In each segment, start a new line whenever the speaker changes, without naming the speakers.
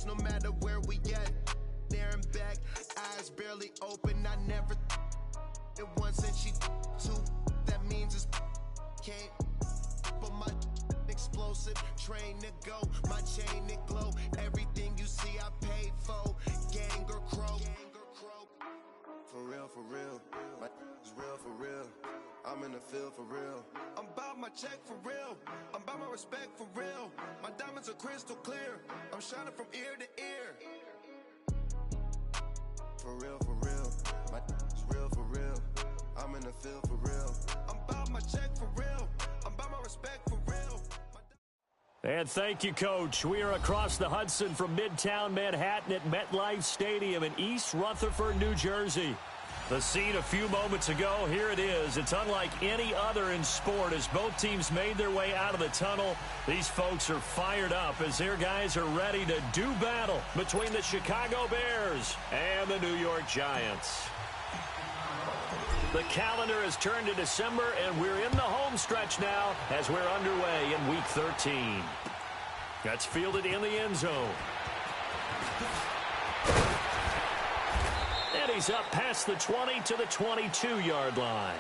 close no matter where we at. There and back, eyes barely open. I never it once and she two. That means it's can't. But my explosive, train to go, my chain it glow. Everything you see I paid for, gang or crow. For real, my is real for real. I'm in the field for real. I'm about my check for real. I'm about my respect for real. My diamonds are crystal clear. I'm shining from ear to ear. For real, my is real for real. I'm in the field for real. I'm about my check for real. I'm about my respect for real.
And thank you, Coach. We are across the Hudson from Midtown Manhattan at MetLife Stadium in East Rutherford, New Jersey. The scene a few moments ago, here it is. It's unlike any other in sport as both teams made their way out of the tunnel. These folks are fired up as their guys are ready to do battle between the Chicago Bears and the New York Giants. The calendar has turned to December, and we're in the home stretch now as we're underway in Week 13. That's fielded in the end zone. And he's up past the 20 to the 22-yard line.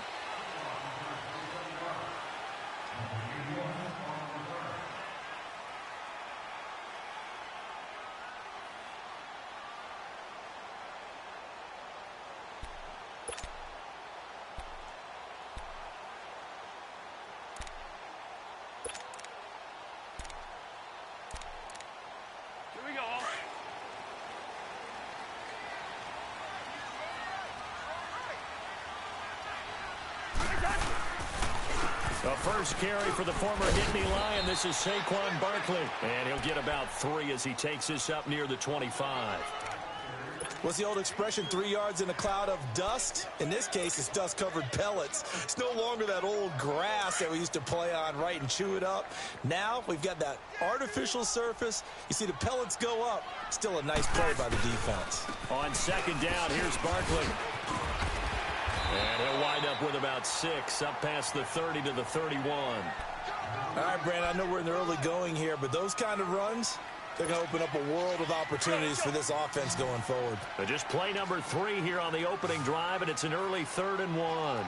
The first carry for the former Nittany Lion. This is Saquon Barkley. And he'll get about 3 as he takes this up near the 25.
What's the old expression, 3 yards in a cloud of dust? In this case, it's dust-covered pellets. It's no longer that old grass that we used to play on, right, and chew it up. Now we've got that artificial surface. You see the pellets go up. Still a nice play by the defense.
On second down, here's Barkley. And he'll wind up with about 6, up past the 30 to the 31.
All right, Brandon, I know we're in the early going here, but those kind of runs, they're going to open up a world of opportunities for this offense going forward.
But just play number 3 here on the opening drive, and it's an early 3rd and 1.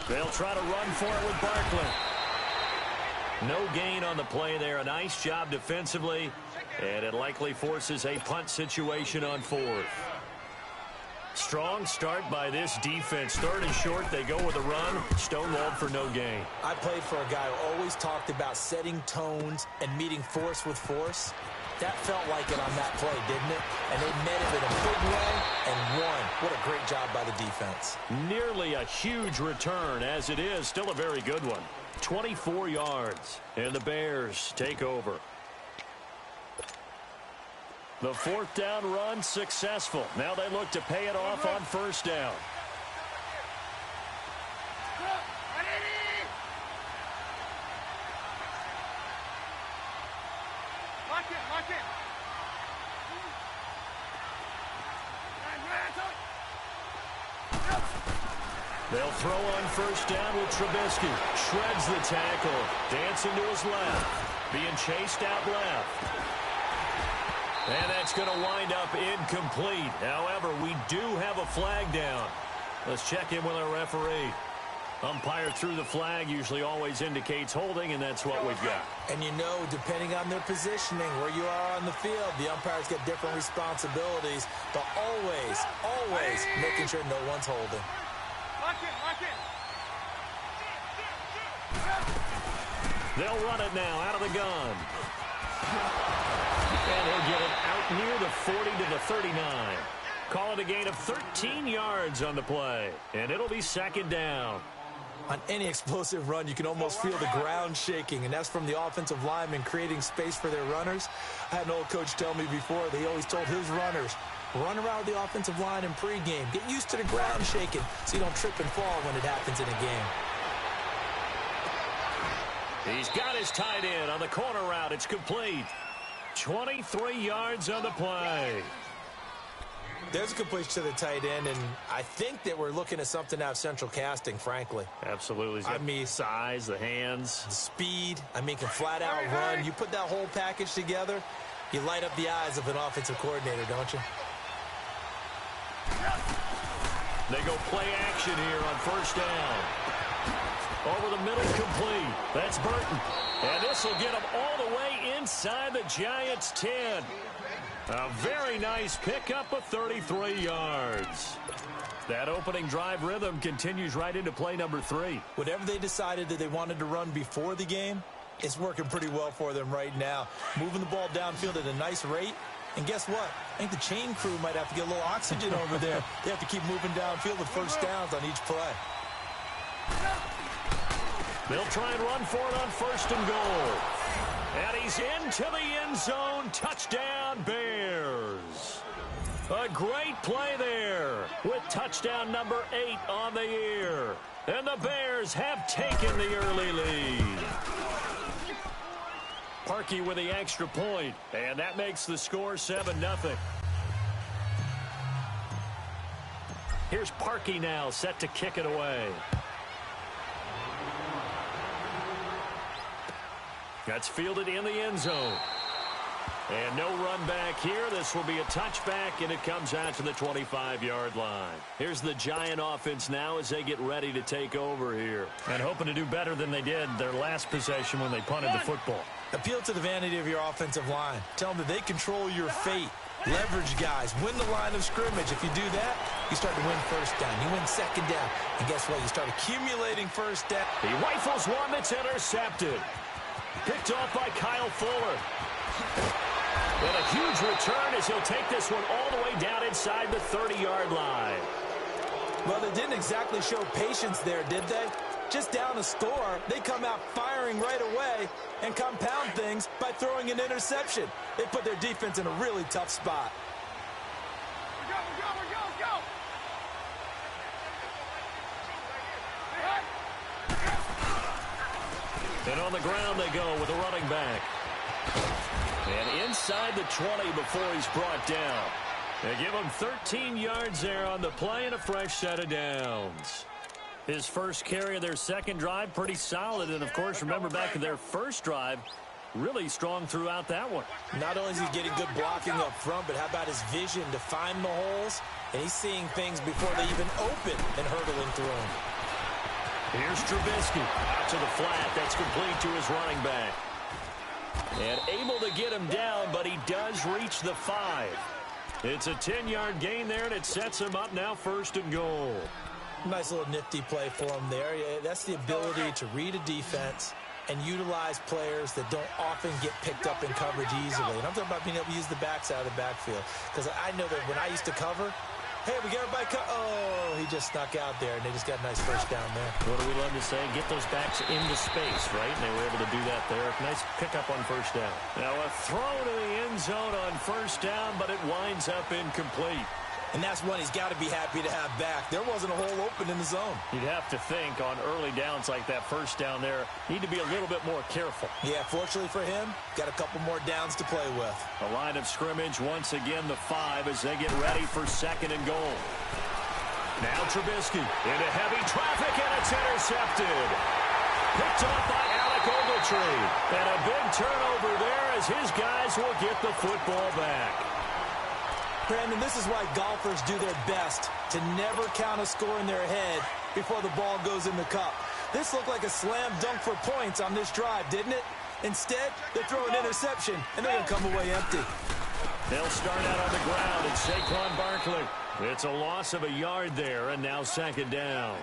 They'll try to run for it with Barkley. No gain on the play there. A nice job defensively, and it likely forces a punt situation on 4th. Strong start by this defense. 3rd and short, they go with a run. Stonewalled for no gain.
I played for a guy who always talked about setting tones and meeting force with force. That felt like it on that play, didn't it? And they met it in a big way and won. What a great job by the defense.
Nearly a huge return, as it is. Still a very good one. 24 yards, and the Bears take over. The 4th down run successful. Now they look to pay it off on 1st down. They'll throw on 1st down with Trubisky. Shreds the tackle. Dancing to his left. Being chased out left. And that's going to wind up incomplete. However, we do have a flag down. Let's check in with our referee. Umpire threw the flag, usually always indicates holding, and that's what we've got.
And you know, depending on their positioning, where you are on the field, the umpires get different responsibilities, but always making sure no one's holding.
They'll run it now out of the gun. And he'll get it out near the 40 to the 39. Call it a gain of 13 yards on the play. And it'll be 2nd down.
On any explosive run, you can almost feel the ground shaking, and that's from the offensive linemen creating space for their runners. I had an old coach tell me before, they always told his runners, run around the offensive line in pregame. Get used to the ground shaking so you don't trip and fall when it happens in a game.
He's got his tight end on the corner route. It's complete. 23 yards on the play.
There's a completion to the tight end, and I think that we're looking at something out of central casting, frankly.
Absolutely. I mean, size, the hands.
The speed. I mean, can flat out run. You put that whole package together, you light up the eyes of an offensive coordinator, don't you?
They go play action here on first down. Over the middle, complete. That's Burton. And this will get them all the way inside the Giants' 10. A very nice pickup of 33 yards. That opening drive rhythm continues right into play number 3.
Whatever they decided that they wanted to run before the game, it's working pretty well for them right now. Moving the ball downfield at a nice rate. And guess what? I think the chain crew might have to get a little oxygen over there. They have to keep moving downfield with first downs on each play.
They'll try and run for it on first and goal. And he's into the end zone. Touchdown, Bears. A great play there with touchdown number 8 on the year. And the Bears have taken the early lead. Parkey with the extra point, and that makes the score 7-0. Here's Parkey now, set to kick it away. That's fielded in the end zone. And no run back here. This will be a touchback, and it comes out to the 25-yard line. Here's the Giant offense now as they get ready to take over here. And hoping to do better than they did their last possession when they punted the football.
Appeal to the vanity of your offensive line. Tell them that they control your fate. Leverage guys. Win the line of scrimmage. If you do that, you start to win first down. You win second down. And guess what? You start accumulating first down.
He rifles one that's intercepted. Picked off by Kyle Fuller. And a huge return as he'll take this one all the way down inside the 30-yard line.
Well, they didn't exactly show patience there, did they? Just down a score, they come out firing right away and compound things by throwing an interception. They put their defense in a really tough spot.
And on the ground they go with a running back. And inside the 20 before he's brought down. They give him 13 yards there on the play and a fresh set of downs. His first carry of their second drive, pretty solid. And, of course, remember back in their first drive, really strong throughout that one.
Not only is he getting good blocking up front, but how about his vision to find the holes? And he's seeing things before they even open and hurdling through them.
Here's Trubisky out to the flat. That's complete to his running back. And able to get him down, but he does reach the 5. It's a 10-yard gain there, and it sets him up now first and goal.
Nice little nifty play for him there. That's the ability to read a defense and utilize players that don't often get picked up in coverage easily. And I'm talking about being able to use the backside of the backfield. Because I know that when I used to cover, hey, we got everybody oh, he just snuck out there, and they just got a nice first down there.
What do we love to say? Get those backs into space, right? And they were able to do that there. Nice pickup on first down. Now a throw to the end zone on first down, but it winds up incomplete.
And that's one he's got to be happy to have back. There wasn't a hole open in the zone.
You'd have to think on early downs like that first down there, need to be a little bit more careful.
Yeah, fortunately for him, got a couple more downs to play with.
A line of scrimmage, once again the 5 as they get ready for second and goal. Now Trubisky into heavy traffic, and it's intercepted. Picked off by Alec Ogletree. And a big turnover there as his guys will get the football back.
Brandon, this is why golfers do their best to never count a score in their head before the ball goes in the cup. This looked like a slam dunk for points on this drive, didn't it? Instead, they throw an interception, and they're going to come away empty.
They'll start out on the ground, and Saquon Barkley. It's a loss of a yard there, and now second down.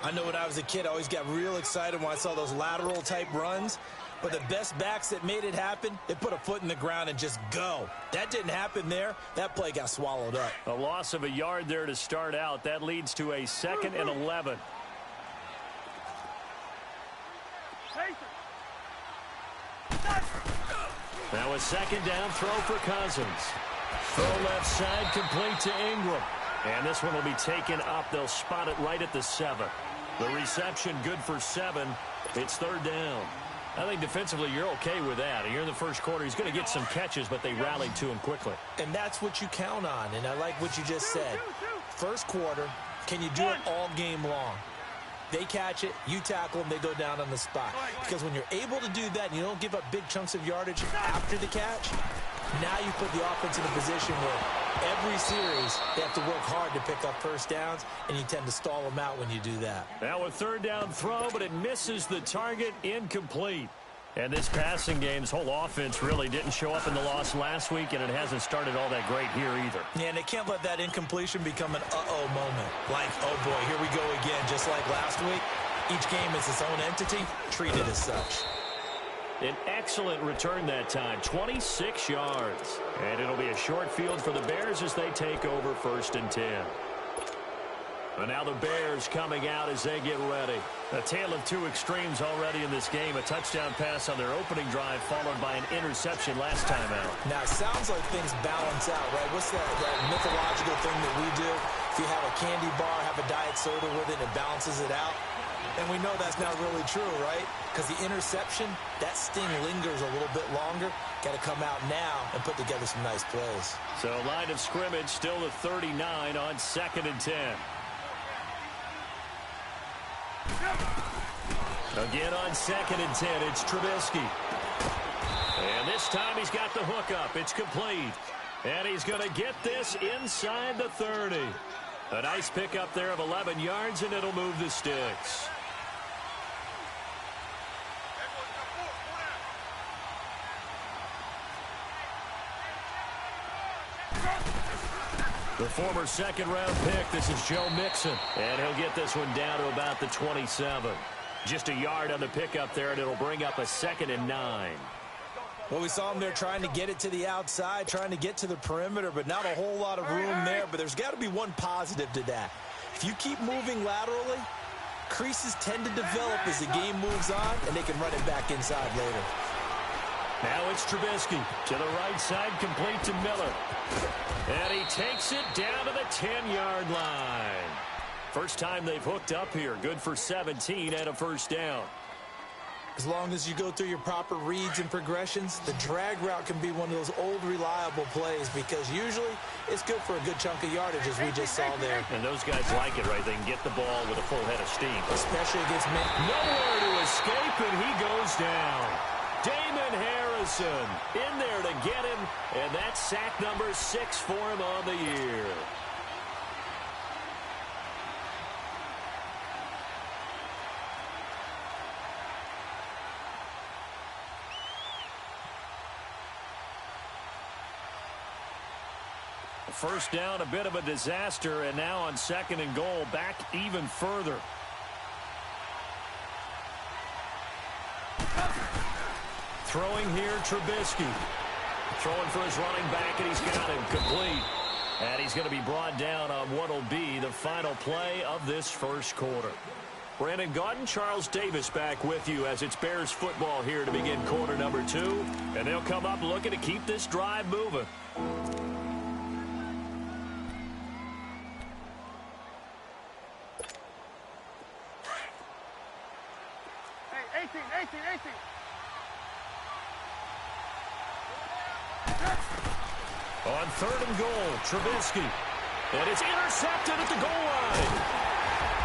I know when I was a kid, I always got real excited when I saw those lateral-type runs. But the best backs that made it happen, they put a foot in the ground and just go. That didn't happen there. That play got swallowed up.
A loss of a yard there to start out. That leads to a 2nd and 11. Now a second down throw for Cousins. Throw left side complete to Ingram. And this one will be taken up. They'll spot it right at the 7. The reception good for 7. It's third down. I think defensively you're okay with that. You're in the first quarter. He's going to get some catches, but they rallied to him quickly.
And that's what you count on, and I like what you just said. First quarter, can you do it all game long? They catch it, you tackle them, they go down on the spot. Because when you're able to do that and you don't give up big chunks of yardage after the catch, now you put the offense in a position where every series they have to work hard to pick up first downs, and you tend to stall them out when you do that.
Now a third down throw, but it misses the target, incomplete. And this passing game's whole offense really didn't show up in the loss last week, and it hasn't started all that great here either.
Yeah, and they can't let that incompletion become an uh-oh moment. Like, oh boy, here we go again, just like last week. Each game is its own entity, treat it as such.
An excellent return that time, 26 yards. And it'll be a short field for the Bears as they take over 1st and 10. And now the Bears coming out as they get ready. A tale of two extremes already in this game. A touchdown pass on their opening drive followed by an interception last time out.
Now, it sounds like things balance out, right? What's that mythological thing that we do? If you have a candy bar, have a diet soda with it, it balances it out. And we know that's not really true, right? Because the interception, that sting lingers a little bit longer. Got to come out now and put together some nice plays.
So line of scrimmage still the 39 on 2nd and 10. Again on 2nd and 10, it's Trubisky. And this time he's got the hook up. It's complete. And he's going to get this inside the 30. A nice pickup there of 11 yards, and it'll move the sticks. The former second-round pick, this is Joe Mixon. And he'll get this one down to about the 27. Just a yard on the pickup there, and it'll bring up a 2nd and 9.
Well, we saw him there trying to get it to the outside, trying to get to the perimeter, but not a whole lot of room there. But there's got to be one positive to that. If you keep moving laterally, creases tend to develop as the game moves on, and they can run it back inside later.
Now it's Trubisky to the right side, complete to Miller. And he takes it down to the 10-yard line. First time they've hooked up here. Good for 17 and a first down.
As long as you go through your proper reads and progressions, the drag route can be one of those old reliable plays because usually it's good for a good chunk of yardage as we just saw there.
And those guys like it, right? They can get the ball with a full head of steam.
Especially against men.
Nowhere to escape, and he goes down. Damon Harrison in there to get him, and that's sack number 6 for him on the year. First down, a bit of a disaster, and now on 2nd and goal, back even further. Throwing here, Trubisky. Throwing for his running back, and he's got him complete. And he's going to be brought down on what will be the final play of this first quarter. Brandon Gaudin, Charles Davis back with you as it's Bears football here to begin quarter number 2. And they'll come up looking to keep this drive moving.
Hey, 18.
On 3rd and goal, Trubisky. And it's intercepted at the goal line.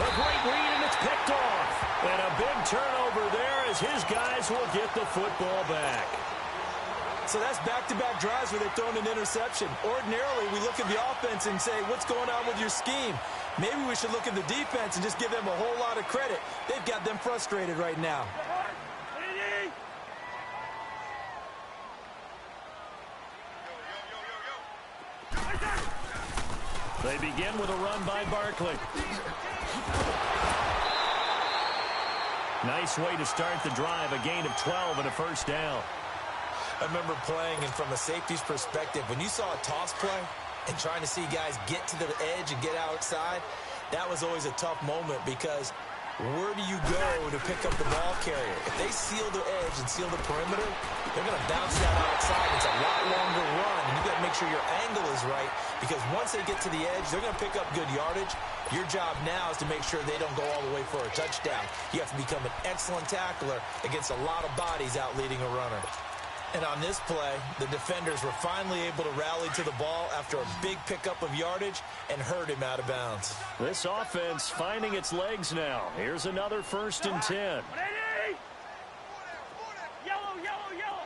A great read, and it's picked off. And a big turnover there as his guys will get the football back.
So that's back-to-back drives where they've thrown an interception. Ordinarily, we look at the offense and say, what's going on with your scheme? Maybe we should look at the defense and just give them a whole lot of credit. They've got them frustrated right now.
They begin with a run by Barkley. Nice way to start the drive, a gain of 12 and a first down.
I remember playing, and from a safety's perspective, when you saw a toss play and trying to see guys get to the edge and get outside, that was always a tough moment because Where do you go to pick up the ball carrier? If they seal the edge and seal the perimeter, they're going to bounce that outside. It's a lot longer run, and you've got to make sure your angle is right, because once they get to the edge, they're going to pick up good yardage. Your job now is to make sure they don't go all the way for a touchdown. You have to become an excellent tackler against a lot of bodies out leading a runner. And on this play, the defenders were finally able to rally to the ball after a big pickup of yardage and hurt him out of bounds.
This offense finding its legs now. Here's another 1st and 10.
Yellow, yellow, yellow.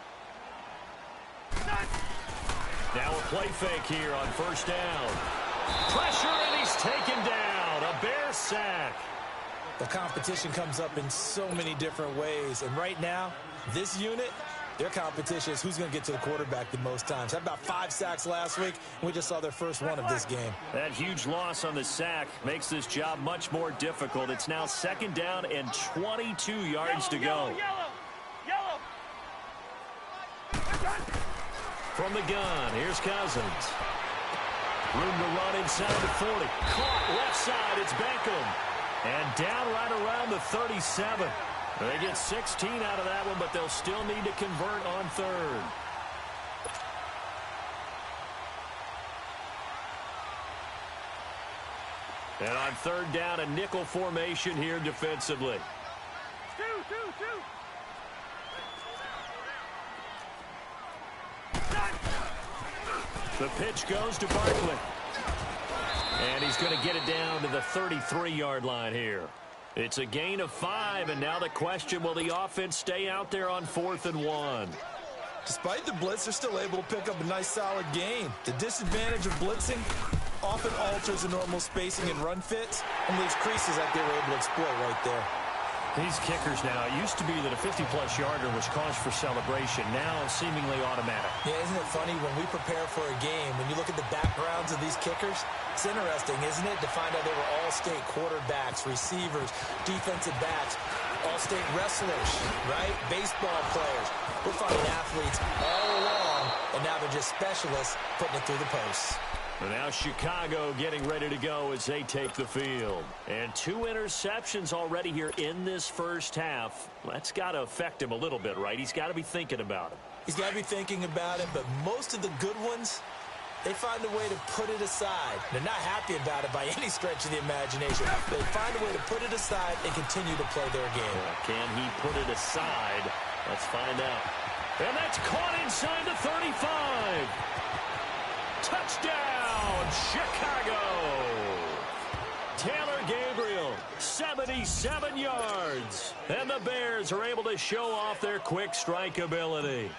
Now a play fake here on 1st down. Pressure, and he's taken down. A Bears sack.
The competition comes up in so many different ways. And right now, this unit, their competition is who's going to get to the quarterback the most times. Had about 5 sacks last week, and we just saw their first one of this game.
That huge loss on the sack makes this job much more difficult. It's now 2nd down and 22 yards to go.
Yellow.
From the gun, here's Cousins. Room to run inside the 40. Caught left side, it's Beckham. And down right around the 37. They get 16 out of that one, but they'll still need to convert on 3rd. And on 3rd down, a nickel formation here defensively.
Two.
The pitch goes to Barkley. And he's going to get it down to the 33-yard line here. It's a gain of 5, and now the question, will the offense stay out there on 4th and 1?
Despite the blitz, they're still able to pick up a nice, solid gain. The disadvantage of blitzing often alters the normal spacing and run fits and leaves creases that they were able to exploit right there.
These kickers now, it used to be that a 50-plus yarder was cause for celebration. Now seemingly automatic.
Yeah, isn't it funny when we prepare for a game, when you look at the backgrounds of these kickers, it's interesting, isn't it, to find out they were all-state quarterbacks, receivers, defensive backs, all-state wrestlers, right? Baseball players. We're finding athletes all along, and now they're just specialists putting it through the posts.
And now Chicago getting ready to go as they take the field. And 2 interceptions already here in this first half. That's got to affect him a little bit, right? He's got to be thinking about it.
He's got to be thinking about it, but most of the good ones, they find a way to put it aside. They're not happy about it by any stretch of the imagination. They find a way to put it aside and continue to play their game.
Can he put it aside? Let's find out. And that's caught inside the 35. Touchdown, Chicago! Taylor Gabriel, 77 yards. And the Bears are able to show off their quick strike ability.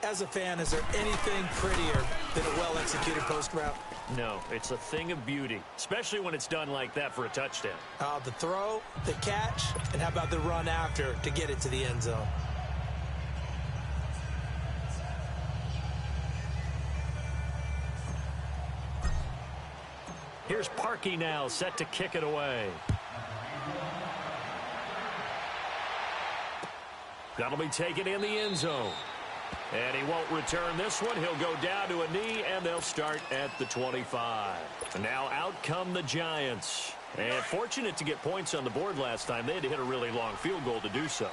As a fan, is there anything prettier than a well-executed post route?
No, it's a thing of beauty, especially when it's done like that for a touchdown.
The throw, the catch, and how about the run after to get it to the end zone?
Here's Parkey now, set to kick it away. That'll be taken in the end zone. And he won't return this one. He'll go down to a knee, and they'll start at the 25. And now out come the Giants. And fortunate to get points on the board last time. They had to hit a really long field goal to do so.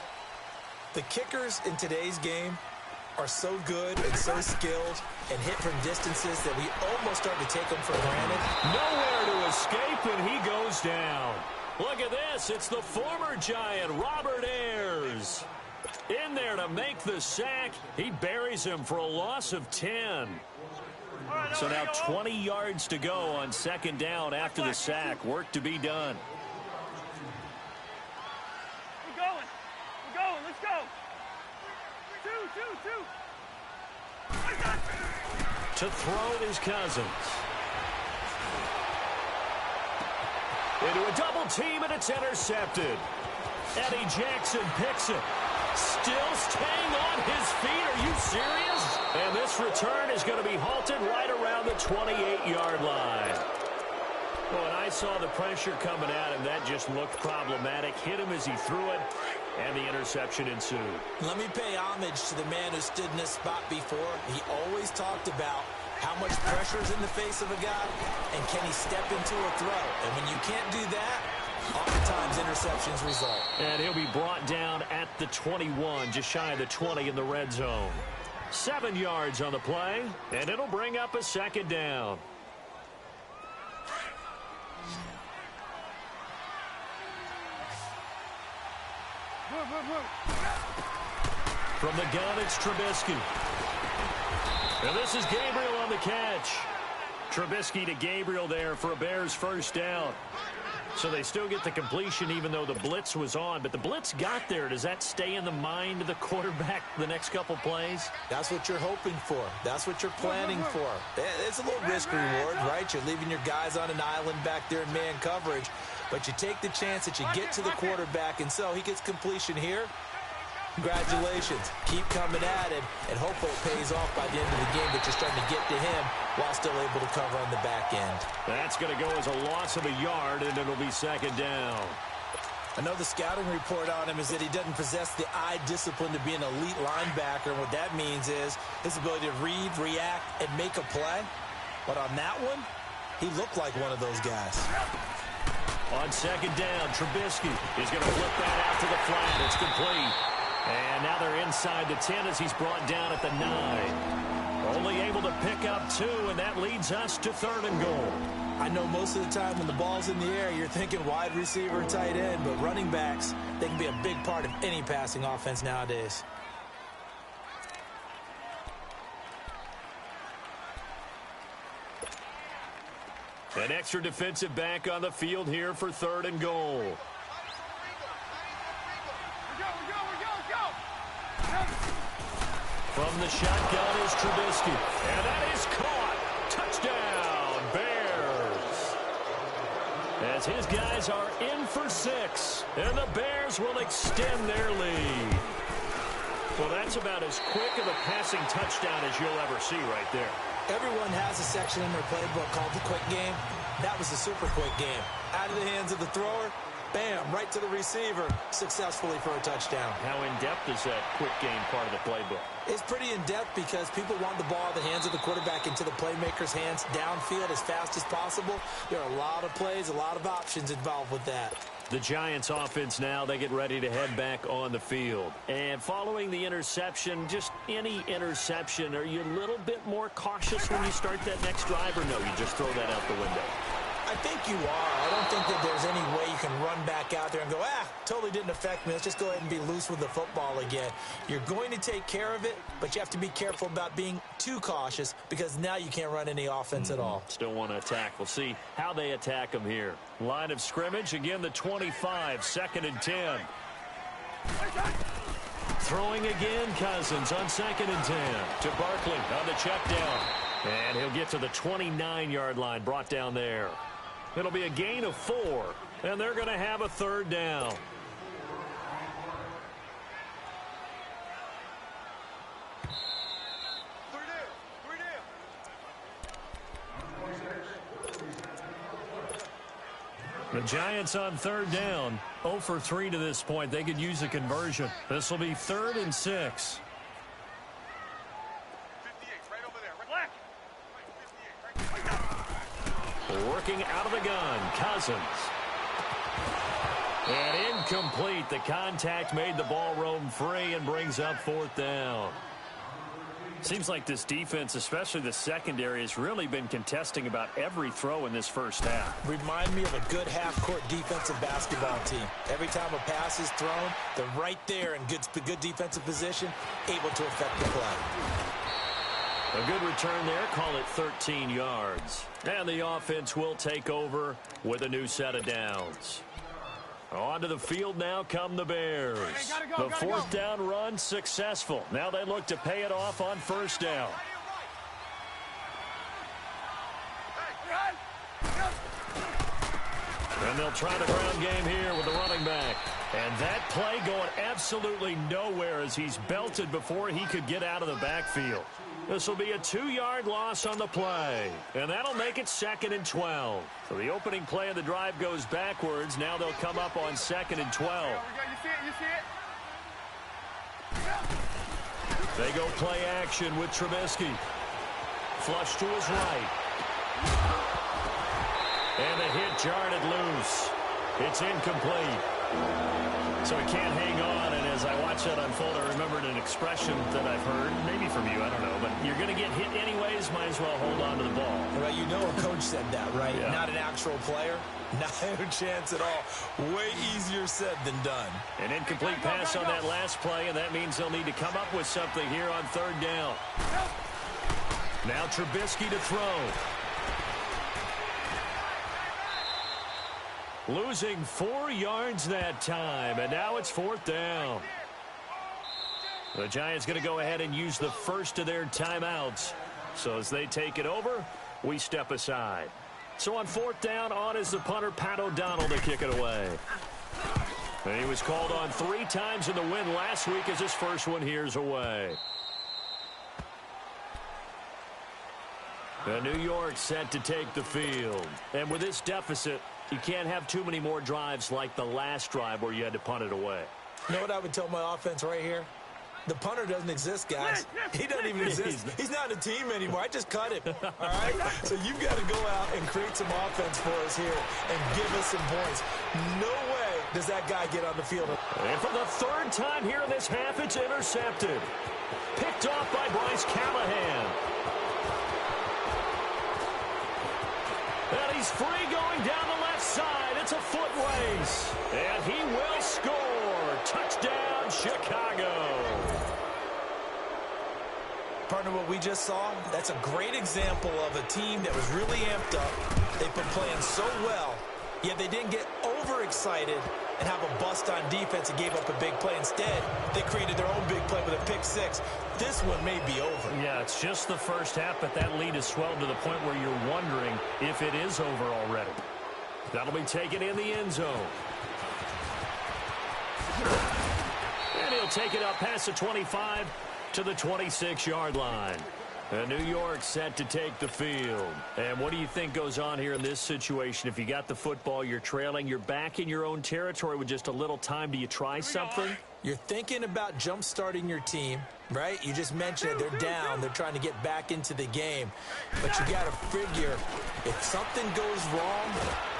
The kickers in today's game are so good and so skilled and hit from distances that we almost start to take them for granted.
Nowhere to escape, and he goes down. Look at this. It's the former Giant, Robert Ayers. In there to make the sack. He buries him for a loss of 10. So now 20 yards to go on 2nd down after the sack. Work to be done.
We're going. Let's go. Two.
To throw is Cousins. Into a double team, and it's intercepted. Eddie Jackson picks it. Still staying on his feet. Are you serious? And this return is going to be halted right around the 28-yard line. Well, when I saw the pressure coming at him, that just looked problematic. Hit him as he threw it, and the interception ensued.
Let me pay homage to the man who stood in this spot before. He always talked about how much pressure is in the face of a guy, and can he step into a throw. And when you can't do that, Oftentimes, interceptions result.
And he'll be brought down at the 21, just shy of the 20 in the red zone. 7 yards on the play, and it'll bring up a second down. From the gun, it's Trubisky. And this is Gabriel on the catch. Trubisky to Gabriel there for a Bears first down. So they still get the completion even though the blitz was on. But the blitz got there. Does that stay in the mind of the quarterback the next couple plays?
That's what you're hoping for. That's what you're planning for. It's a little risk-reward, right? You're leaving your guys on an island back there in man coverage. But you take the chance that you get to the quarterback, and so he gets completion here. Congratulations. Keep coming at it, and hopefully it pays off by the end of the game that you're starting to get to him while still able to cover on the back end.
That's going to go as a loss of a yard, and it'll be second down.
I know the scouting report on him is that he doesn't possess the eye discipline to be an elite linebacker, and what that means is his ability to read, react, and make a play. But on that one, he looked like one of those guys.
On second down, Trubisky is going to flip that out to the flat. It's complete. And now they're inside the 10 as he's brought down at the 9. Only able to pick up 2, and that leads us to 3rd and goal.
I know most of the time when the ball's in the air, you're thinking wide receiver, tight end, but running backs, they can be a big part of any passing offense nowadays.
An extra defensive back on the field here for 3rd and goal. From the shotgun is Trubisky. And that is caught. Touchdown, Bears. As his guys are in for 6. And the Bears will extend their lead. Well, that's about as quick of a passing touchdown as you'll ever see right there.
Everyone has a section in their playbook called the quick game. That was a super quick game. Out of the hands of the thrower, bam, right to the receiver, successfully for a touchdown.
How in-depth is that quick game part of the playbook?
It's pretty in-depth because people want the ball in the hands of the quarterback into the playmaker's hands downfield as fast as possible. There are a lot of plays, a lot of options involved with that.
The Giants offense now, they get ready to head back on the field. And following the interception, just any interception, are you a little bit more cautious when you start that next drive, or no, you just throw that out the window?
I think you are. I don't think that there's any way you can run back out there and go, totally didn't affect me. Let's just go ahead and be loose with the football again. You're going to take care of it, but you have to be careful about being too cautious because now you can't run any offense at all.
Still want to attack. We'll see how they attack them here. Line of scrimmage, again, the 25, 2nd and 10. Throwing again, Cousins on 2nd and 10 to Barkley on the check down. And he'll get to the 29-yard line, brought down there. It'll be a gain of 4, and they're going to have a 3rd down. The Giants on 3rd down, 0 for 3 to this point. They could use a conversion. This will be 3rd and 6. Working out of the gun, Cousins. And incomplete. The contact made the ball roam free and brings up 4th down. Seems like this defense, especially the secondary, has really been contesting about every throw in this first half.
Remind me of a good half-court defensive basketball team. Every time a pass is thrown, they're right there in good defensive position, able to affect the play.
A good return there, call it 13 yards. And the offense will take over with a new set of downs. Onto the field now come the Bears. The 4th down run successful. Now they look to pay it off on 1st down. And they'll try the ground game here with the running back. And that play going absolutely nowhere as he's belted before he could get out of the backfield. This will be a 2-yard loss on the play. And that'll make it 2nd and 12. So the opening play of the drive goes backwards. Now they'll come up on 2nd and 12.
You see it?
They go play action with Trubisky. Flush to his right. And the hit jarred it loose. It's incomplete. So he can't hang on, and as I watch that unfold, I remembered an expression that I've heard, maybe from you, I don't know, but you're going to get hit anyways, might as well hold on to the ball.
Right, you know a coach said that, right?
Yeah.
Not an actual player. Not a chance at all. Way easier said than done.
An incomplete pass on that last play, and that means they'll need to come up with something here on third down. Now Trubisky to throw. Losing 4 yards that time, and now it's fourth down. The Giants going to go ahead and use the first of their timeouts. So as they take it over, we step aside. So on fourth down, on is the punter, Pat O'Donnell, to kick it away. And he was called on 3 times in the win last week as his first one here's away. New York set to take the field. And with this deficit, you can't have too many more drives like the last drive where you had to punt it away.
You know what I would tell my offense right here? The punter doesn't exist, guys. He doesn't even exist. He's not a team anymore. I just cut him, all right? So you've got to go out and create some offense for us here and give us some points. No way does that guy get on the field.
And for the third time here in this half, it's intercepted. Picked off by Bryce Callahan. And he's free going down the left side. It's a foot race. And he will score. Touchdown, Chicago.
Partner, what we just saw, that's a great example of a team that was really amped up. They've been playing so well, yet they didn't get overexcited and have a bust on defense and gave up a big play. Instead, they created their own big play with a pick six. This one may be over.
Yeah, it's just the first half, but that lead has swelled to the point where you're wondering if it is over already. That'll be taken in the end zone. And he'll take it up past the 25 to the 26-yard line. And New York set to take the field. And what do you think goes on here in this situation? If you got the football, you're trailing, you're back in your own territory with just a little time. Do you try something?
You're thinking about jump-starting your team, right? You just mentioned it. They're down. They're trying to get back into the game. But you got to figure, if something goes wrong,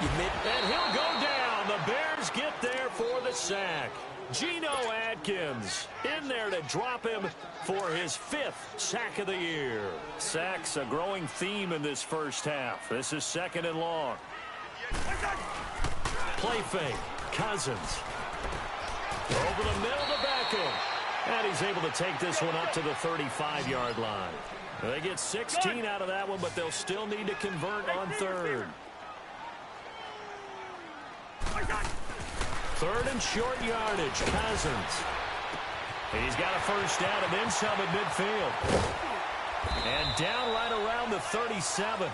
you may...
And he'll go down. The Bears get there for the sack. Geno Atkins in there to drop him for his 5th sack of the year. Sacks a growing theme in this first half. This is 2nd and long. Play fake. Cousins. Over the middle to Beckham. And he's able to take this one up to the 35-yard line. They get 16 out of that one, but they'll still need to convert on third. Third and short yardage. Cousins. He's got a first down and then some at midfield. And down right around the 37.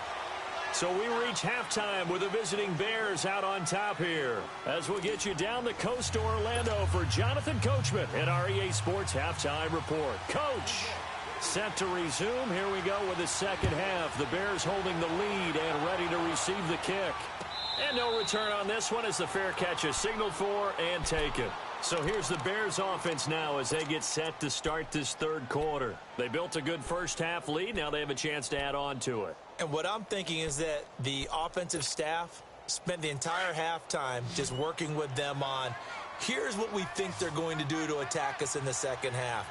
So we reach halftime with the visiting Bears out on top here. As we'll get you down the coast to Orlando for Jonathan Coachman at our EA Sports Halftime Report. Coach, set to resume. Here we go with the second half. The Bears holding the lead and ready to receive the kick. And no return on this one as the fair catch is signaled for and taken. So here's the Bears offense now as they get set to start this third quarter. They built a good first half lead. Now they have a chance to add on to it.
And what I'm thinking is that the offensive staff spent the entire halftime just working with them on, here's what we think they're going to do to attack us in the second half.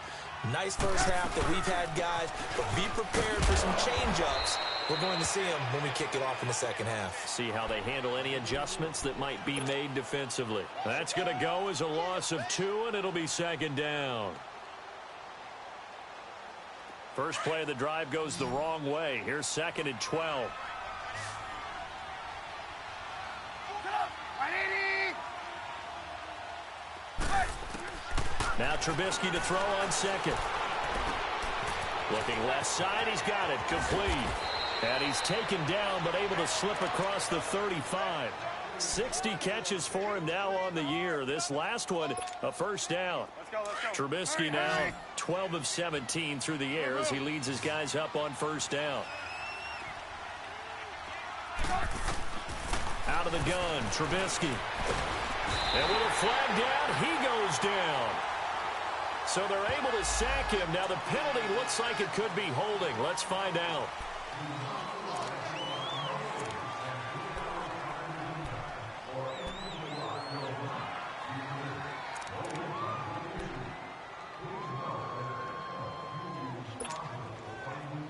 Nice first half that we've had, guys, but be prepared for some change-ups. We're going to see them when we kick it off in the second half.
See how they handle any adjustments that might be made defensively. That's going to go as a loss of 2, and it'll be second down. First play of the drive goes the wrong way. Here's 2nd and 12. Now Trubisky to throw on second. Looking left side, he's got it, complete. And he's taken down, but able to slip across the 35. 60 catches for him now on the year. This last one, a first down. Trubisky now 12 of 17 through the air as he leads his guys up on first down. Out of the gun, Trubisky. And with a flag down, he goes down. So they're able to sack him. Now the penalty looks like it could be holding. Let's find out.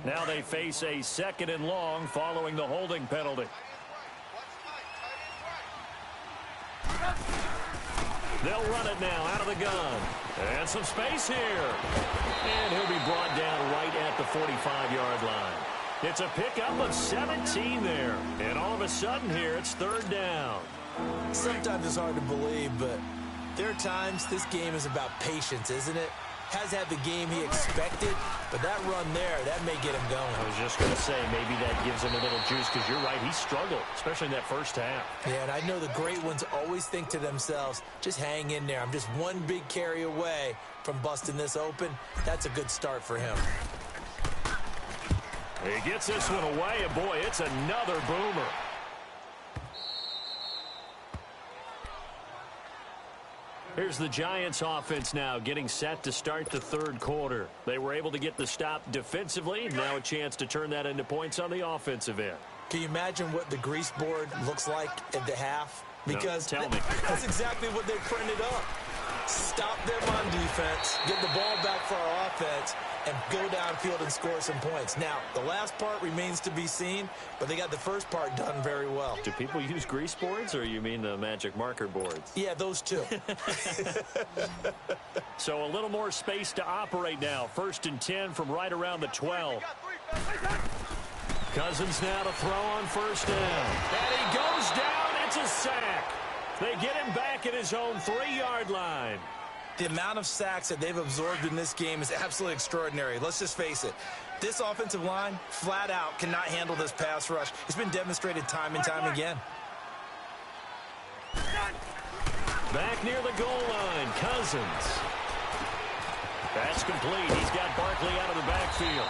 Now they face a 2nd and long following the holding penalty. They'll run it now out of the gun. And some space here. And he'll be brought down right at the 45-yard line. It's a pickup of 17 there. And all of a sudden here, it's 3rd down.
Sometimes it's hard to believe, but there are times this game is about patience, isn't it? Has had the game he expected, but that run there, that may get him going.
I was just going to say, maybe that gives him a little juice, because you're right, he struggled, especially in that first half.
Yeah, and I know the great ones always think to themselves, just hang in there. I'm just one big carry away from busting this open. That's a good start for him.
He gets this one away, and boy, it's another boomer. Here's the Giants offense now getting set to start the 3rd quarter. They were able to get the stop defensively. Now a chance to turn that into points on the offensive end.
Can you imagine what the grease board looks like at the half? Because
no, tell me.
That's exactly what they printed up. Stop them on defense, get the ball back for our offense, and go downfield and score some points. Now, the last part remains to be seen, but they got the first part done very well.
Do people use grease boards, or you mean the magic marker boards?
Yeah, those two.
So a little more space to operate now. 1st and 10 from right around the 12. Cousins now to throw on 1st down. And he goes down. It's a sack. They get him back at his own 3-yard line.
The amount of sacks that they've absorbed in this game is absolutely extraordinary. Let's just face it. This offensive line, flat out, cannot handle this pass rush. It's been demonstrated time and time again.
Back near the goal line, Cousins. That's complete. He's got Barkley out of the backfield.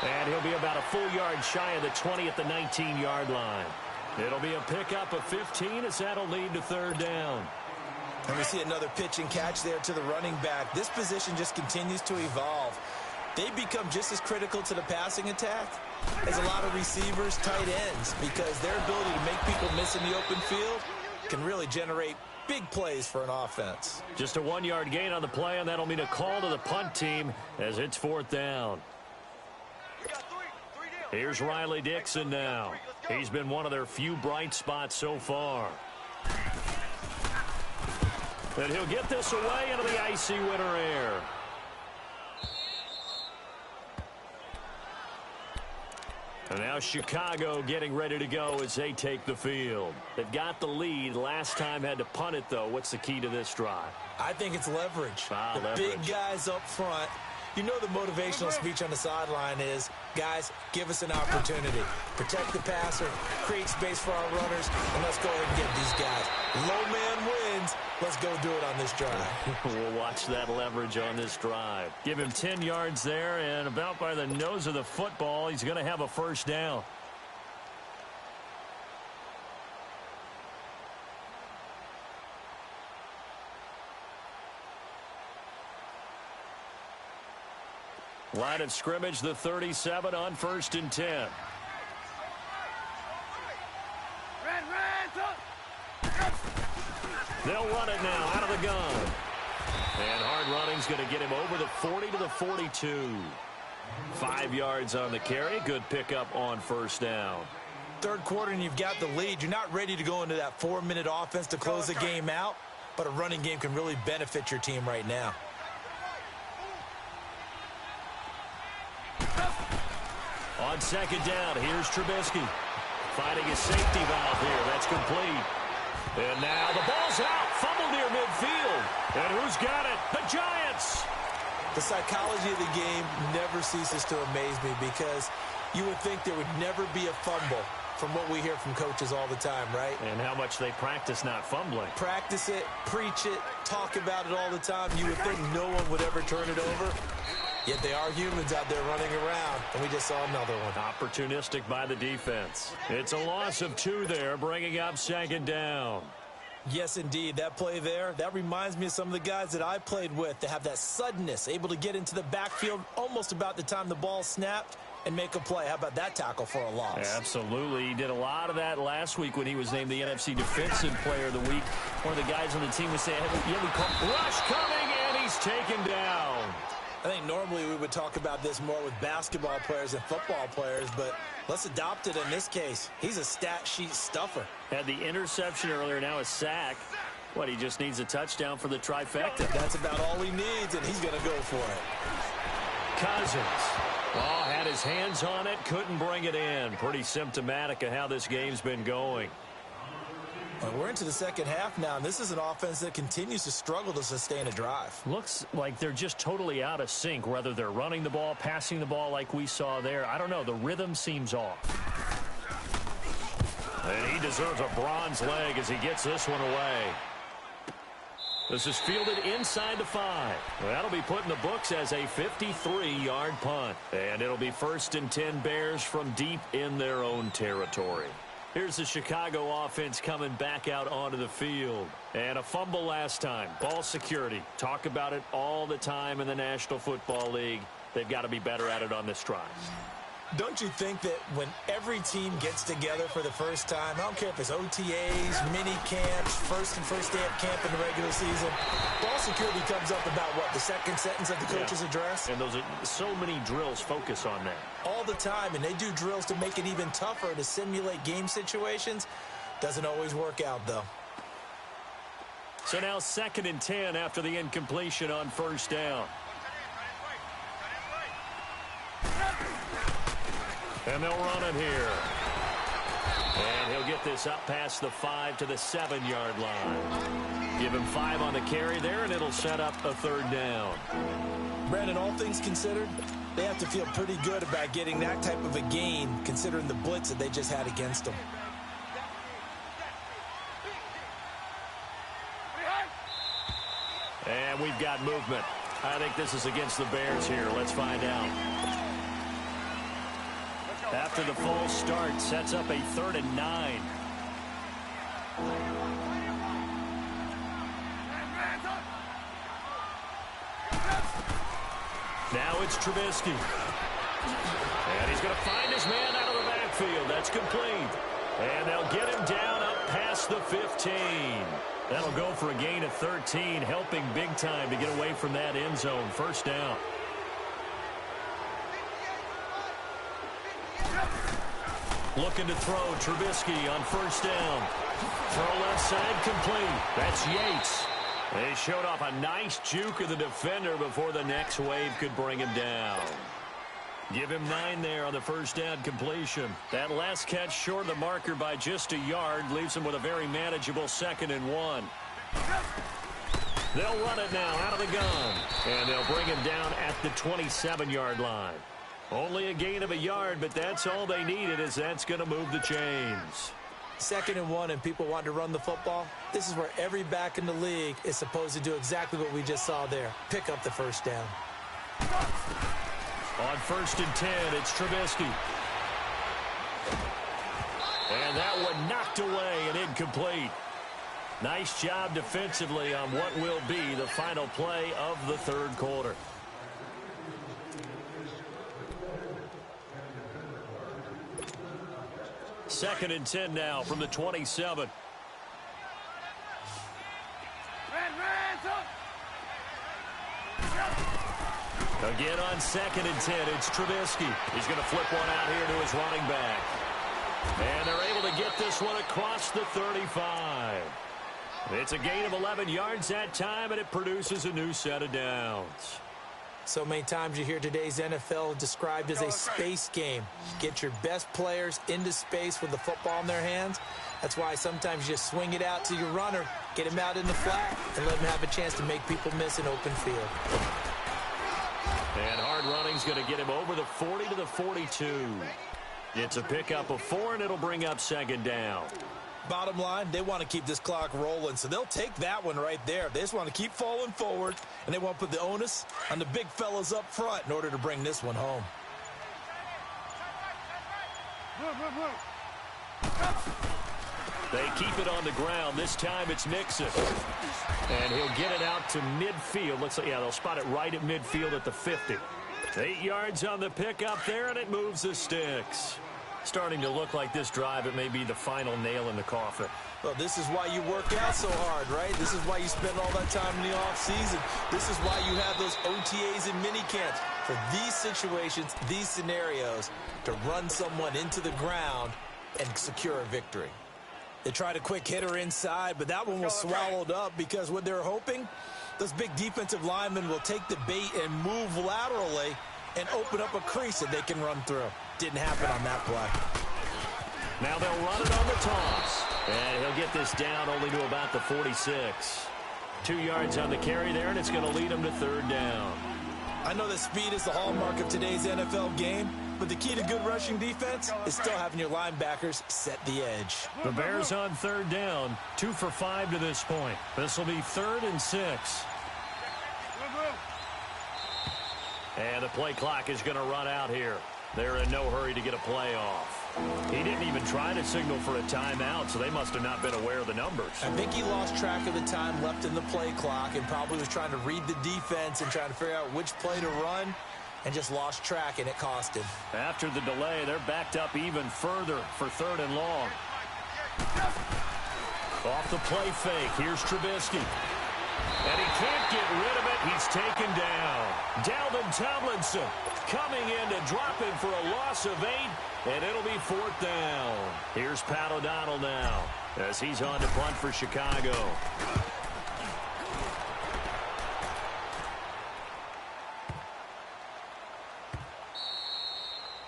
And he'll be about a full yard shy of the 20 at the 19-yard line. It'll be a pickup of 15 as that'll lead to 3rd down.
And we see another pitch and catch there to the running back. This position just continues to evolve. They become just as critical to the passing attack as a lot of receivers, tight ends, because their ability to make people miss in the open field can really generate big plays for an offense.
Just a 1-yard gain on the play, and that'll mean a call to the punt team as it's 4th down. Here's Riley Dixon now. He's been one of their few bright spots so far. And he'll get this away into the icy winter air. And now Chicago getting ready to go as they take the field. They've got the lead. Last time had to punt it, though. What's the key to this drive?
I think it's leverage.
Leverage.
Big guys up front. You know the motivational speech on the sideline is, guys, give us an opportunity. Protect the passer, create space for our runners, and let's go ahead and get these guys. Low man wins. Let's go do it on this drive.
We'll watch that leverage on this drive. Give him 10 yards there, and about by the nose of the football, he's going to have a 1st down. Line of scrimmage, the 37 on 1st and 10. They'll run it now out of the gun. And hard running's going to get him over the 40 to the 42. 5 yards on the carry. Good pickup on 1st down.
3rd quarter and you've got the lead. You're not ready to go into that 4-minute offense to close the game out, but a running game can really benefit your team right now.
On 2nd down, here's Trubisky. Finding his safety valve here. That's complete. And now the ball's out. Fumble near midfield. And who's got it? The Giants.
The psychology of the game never ceases to amaze me, because you would think there would never be a fumble from what we hear from coaches all the time, right?
And how much they practice not fumbling.
Practice it, preach it, talk about it all the time. You would think no one would ever turn it over. Yet they are humans out there running around, and we just saw another one.
Opportunistic by the defense. It's a loss of 2 there, bringing up 2nd down.
Yes, indeed. That play there, that reminds me of some of the guys that I played with that have that suddenness, able to get into the backfield almost about the time the ball snapped and make a play. How about that tackle for a loss?
Absolutely. He did a lot of that last week when he was named the NFC Defensive Player of the Week. One of the guys on the team was saying, yeah, we call rush coming, and he's taken down.
I think normally we would talk about this more with basketball players and football players, but let's adopt it in this case. He's a stat sheet stuffer.
Had the interception earlier, now a sack. What, he just needs a touchdown for the trifecta.
That's about all he needs, and he's going to go for it.
Cousins. Oh, had his hands on it, couldn't bring it in. Pretty symptomatic of how this game's been going.
Well, we're into the second half now, and this is an offense that continues to struggle to sustain a drive.
Looks like they're just totally out of sync, whether they're running the ball, passing the ball like we saw there. I don't know. The rhythm seems off. And he deserves a bronze leg as he gets this one away. This is fielded inside the 5. That'll be put in the books as a 53-yard punt. And it'll be 1st and 10 Bears from deep in their own territory. Here's the Chicago offense coming back out onto the field. And a fumble last time. Ball security. Talk about it all the time in the National Football League. They've got to be better at it on this drive.
Don't you think that when every team gets together for the first time, I don't care if it's OTAs, mini camps, first day of camp in the regular season, ball security comes up about, what, the second sentence of the coach's address?
And those are so many drills focus on that.
All the time, and they do drills to make it even tougher to simulate game situations. Doesn't always work out, though.
So now 2nd and 10 after the incompletion on 1st down. And they'll run it here. And he'll get this up past the 5 to the 7-yard line. Give him 5 on the carry there, and it'll set up a 3rd down.
Brandon, all things considered, they have to feel pretty good about getting that type of a gain, considering the blitz that they just had against them.
And we've got movement. I think this is against the Bears here. Let's find out. After the false start, sets up a 3rd and 9. Now it's Trubisky. And he's going to find his man out of the backfield. That's complete. And they'll get him down up past the 15. That'll go for a gain of 13, helping big time to get away from that end zone. 1st down. Looking to throw, Trubisky on 1st down. Throw left side complete. That's Yates. They showed off a nice juke of the defender before the next wave could bring him down. Give him 9 there on the 1st down completion. That last catch short of the marker by just a yard leaves him with a very manageable 2nd and 1. They'll run it now out of the gun. And they'll bring him down at the 27-yard line. Only a gain of a yard, but that's all they needed, as that's going to move the chains.
2nd and 1, and people want to run the football. This is where every back in the league is supposed to do exactly what we just saw there. Pick up the 1st down.
On 1st and 10, it's Trubisky. And that one knocked away and incomplete. Nice job defensively on what will be the final play of the 3rd quarter. Second and 10 now from the 27. Again on 2nd and 10, it's Trubisky. He's going to flip one out here to his running back. And they're able to get this one across the 35. It's a gain of 11 yards that time, and it produces a new set of downs.
So many times you hear today's NFL described as a space game. Get your best players into space with the football in their hands. That's why sometimes you just swing it out to your runner, get him out in the flat, and let him have a chance to make people miss an open field.
And hard running's going to get him over the 40 to the 42. It's a pickup of 4, and it'll bring up 2nd down.
Bottom line, they want to keep this clock rolling, so they'll take that one right there. They just want to keep falling forward, and they want to put the onus on the big fellas up front in order to bring this one home.
They keep it on the ground. This time it's Nixon. And he'll get it out to midfield. Looks like, yeah, they'll spot it right at midfield at the 50. 8 yards on the pickup there, and it moves the sticks. Starting to look like this drive, it may be the final nail in the coffin.
Well, this is why you work out so hard, right? This is why you spend all that time in the offseason. This is why you have those OTAs and minicamps. For these situations, these scenarios, to run someone into the ground and secure a victory. They tried a quick hitter inside, but that one was swallowed up because what they're hoping, those big defensive linemen will take the bait and move laterally and open up a crease that they can run through. Didn't happen on that play.
Now they'll run it on the toss. And he'll get this down only to about the 46. 2 yards on the carry there, and it's going to lead him to third down.
I know that speed is the hallmark of today's NFL game, but the key to good rushing defense is still having your linebackers set the edge.
The Bears on third down, 2 for 5 to this point. This will be 3rd and 6. And the play clock is going to run out here. They're in no hurry to get a play off. He didn't even try to signal for a timeout, so they must have not been aware of the numbers.
I think he lost track of the time left in the play clock and probably was trying to read the defense and trying to figure out which play to run and just lost track, and it cost him.
After the delay, they're backed up even further for 3rd and long. Off the play fake, here's Trubisky. And he can't get rid of it. He's taken down. Dalvin Tomlinson coming in to drop him for a loss of 8, and it'll be 4th down. Here's Pat O'Donnell now as he's on to punt for Chicago.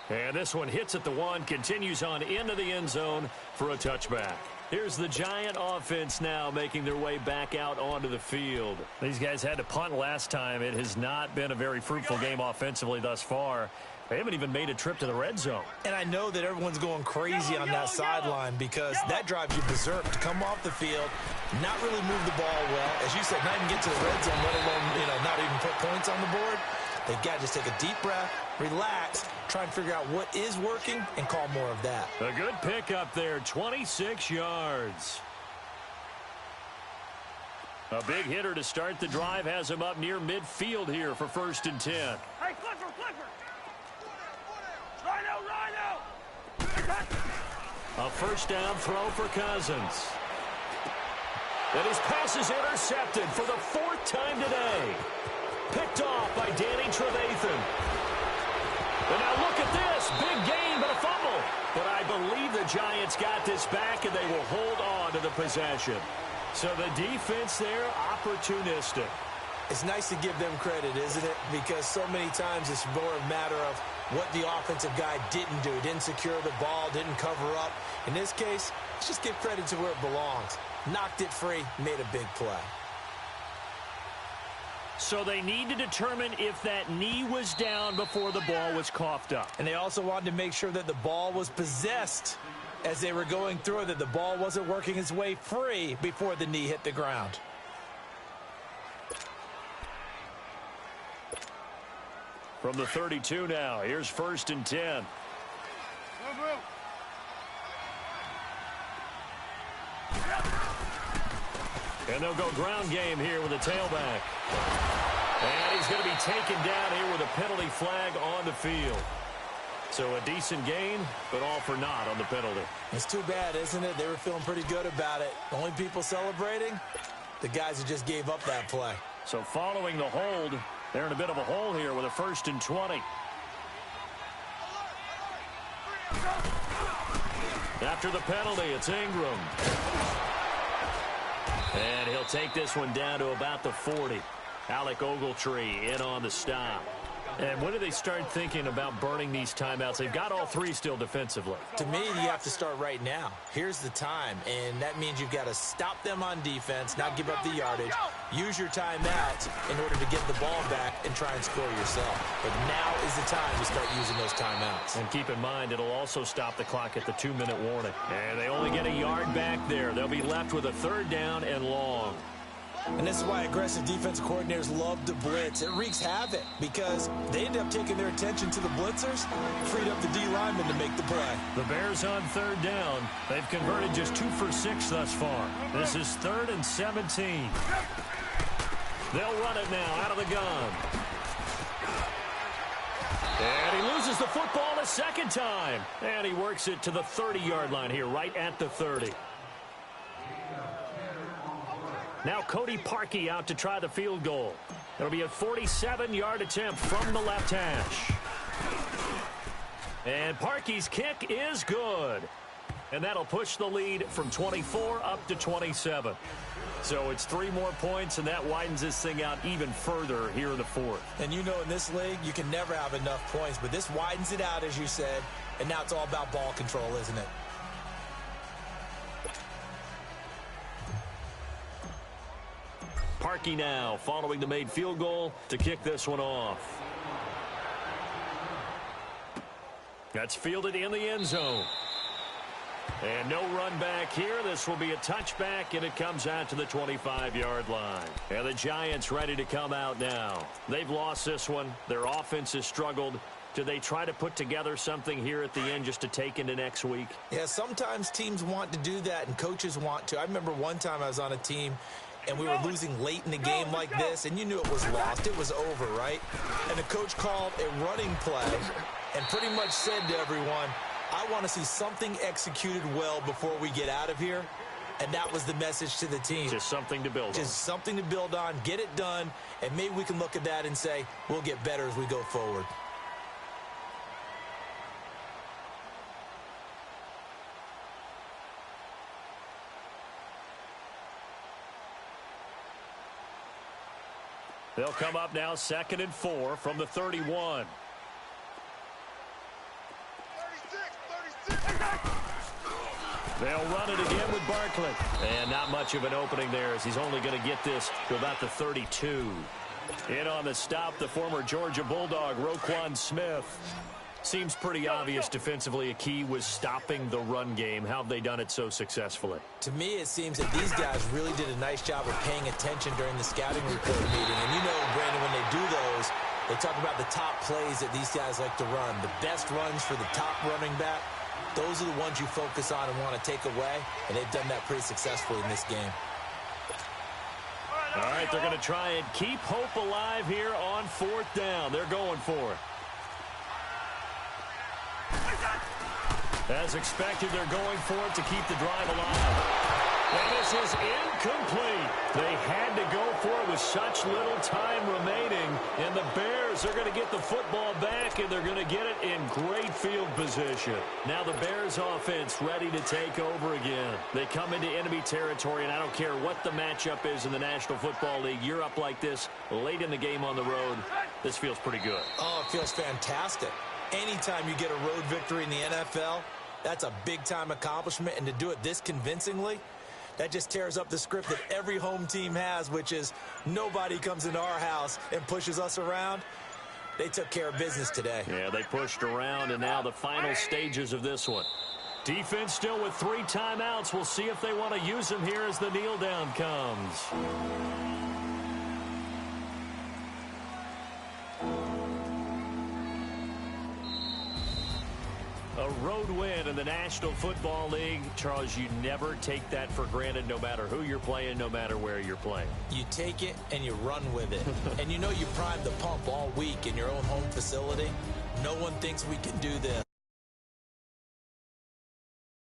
And this one hits at the 1, continues on into the end zone for a touchback. Here's the Giant offense now making their way back out onto the field. These guys had to punt last time. It has not been a very fruitful game offensively thus far. They haven't even made a trip to the red zone.
And I know that everyone's going crazy on that sideline because that drives you berserk to come off the field, not really move the ball well. As you said, not even get to the red zone, let alone, not even put points on the board. They've got to just take a deep breath, relax, try and figure out what is working, and call more of that.
A good pickup there, 26 yards. A big hitter to start the drive has him up near midfield here for 1st and 10.
Hey, Clifford! Rhino!
A 1st down throw for Cousins. And his pass is intercepted for the 4th time today. Picked off by Danny Trevathan. And now look at this. Big gain, but a fumble. But I believe the Giants got this back, and they will hold on to the possession. So the defense there, opportunistic.
It's nice to give them credit, isn't it? Because so many times it's more a matter of what the offensive guy didn't do. Didn't secure the ball, didn't cover up. In this case, let's just give credit to where it belongs. Knocked it free, made a big play.
So they need to determine if that knee was down before the ball was coughed up.
And they also wanted to make sure that the ball was possessed as they were going through, that the ball wasn't working its way free before the knee hit the ground.
From the 32 now, here's 1st and 10. And they'll go ground game here with a tailback. And he's going to be taken down here with a penalty flag on the field. So a decent gain, but all for naught on the penalty.
It's too bad, isn't it? They were feeling pretty good about it. The only people celebrating, the guys who just gave up that play.
So following the hold, they're in a bit of a hole here with a 1st and 20. After the penalty, it's Ingram. And he'll take this one down to about the 40. Alec Ogletree in on the stop. And when do they start thinking about burning these timeouts? They've got all 3 still defensively.
To me, you have to start right now. Here's the time, and that means you've got to stop them on defense, not give up the yardage, use your timeouts in order to get the ball back and try and score yourself. But now is the time to start using those timeouts.
And keep in mind, it'll also stop the clock at the 2-minute warning. And they only get a yard back there. They'll be left with a 3rd down and long.
And this is why aggressive defensive coordinators love to blitz. It wreaks havoc because they end up taking their attention to the blitzers, freed up the D linemen to make the play.
The Bears on 3rd down. They've converted just 2 for 6 thus far. This is 3rd and 17. They'll run it now out of the gun. And he loses the football a second time. And he works it to the 30-yard line here, right at the 30. Now Cody Parkey out to try the field goal. It'll be a 47-yard attempt from the left hash. And Parkey's kick is good. And that'll push the lead from 24 up to 27. So it's 3 more points, and that widens this thing out even further here in the fourth.
And you know in this league, you can never have enough points, but this widens it out, as you said, and now it's all about ball control, isn't it?
Parkey now following the made field goal to kick this one off. That's fielded in the end zone. And no run back here. This will be a touchback, and it comes out to the 25-yard line. And the Giants ready to come out now. They've lost this one. Their offense has struggled. Do they try to put together something here at the end just to take into next week?
Yeah, sometimes teams want to do that, and coaches want to. I remember one time I was on a team, and we were losing late in the game like this, and you knew it was lost. It was over, right? And the coach called a running play and pretty much said to everyone, I want to see something executed well before we get out of here. And that was the message to the team.
Just something to build on.
Just something to build on, get it done, and maybe we can look at that and say, we'll get better as we go forward.
They'll come up now 2nd and 4 from the 31. They'll run it again with Barkley. And not much of an opening there as he's only going to get this to about the 32. In on the stop, the former Georgia Bulldog, Roquan Smith. Seems pretty obvious defensively a key was stopping the run game. How have they done it so successfully?
To me, it seems that these guys really did a nice job of paying attention during the scouting report meeting. And you know, Brandon, when they do those, they talk about the top plays that these guys like to run. The best runs for the top running back. Those are the ones you focus on and want to take away, and they've done that pretty successfully in this game.
All right, they're going to try and keep hope alive here on 4th down. They're going for it. As expected, they're going for it to keep the drive alive. And this is incomplete. They had to go for it with such little time remaining. And the Bears are going to get the football back, and they're going to get it in great field position. Now the Bears offense ready to take over again. They come into enemy territory, and I don't care what the matchup is in the National Football League. You're up like this late in the game on the road. This feels pretty good.
Oh, it feels fantastic. Anytime you get a road victory in the NFL, that's a big-time accomplishment. And to do it this convincingly, that just tears up the script that every home team has, which is nobody comes into our house and pushes us around. They took care of business today.
Yeah, they pushed around, and now the final stages of this one. Defense still with 3 timeouts. We'll see if they want to use them here as the kneel down comes. A road win in the National Football League. Charles, you never take that for granted no matter who you're playing, no matter where you're playing.
You take it and you run with it. And you know you primed the pump all week in your own home facility. No one thinks we can do this.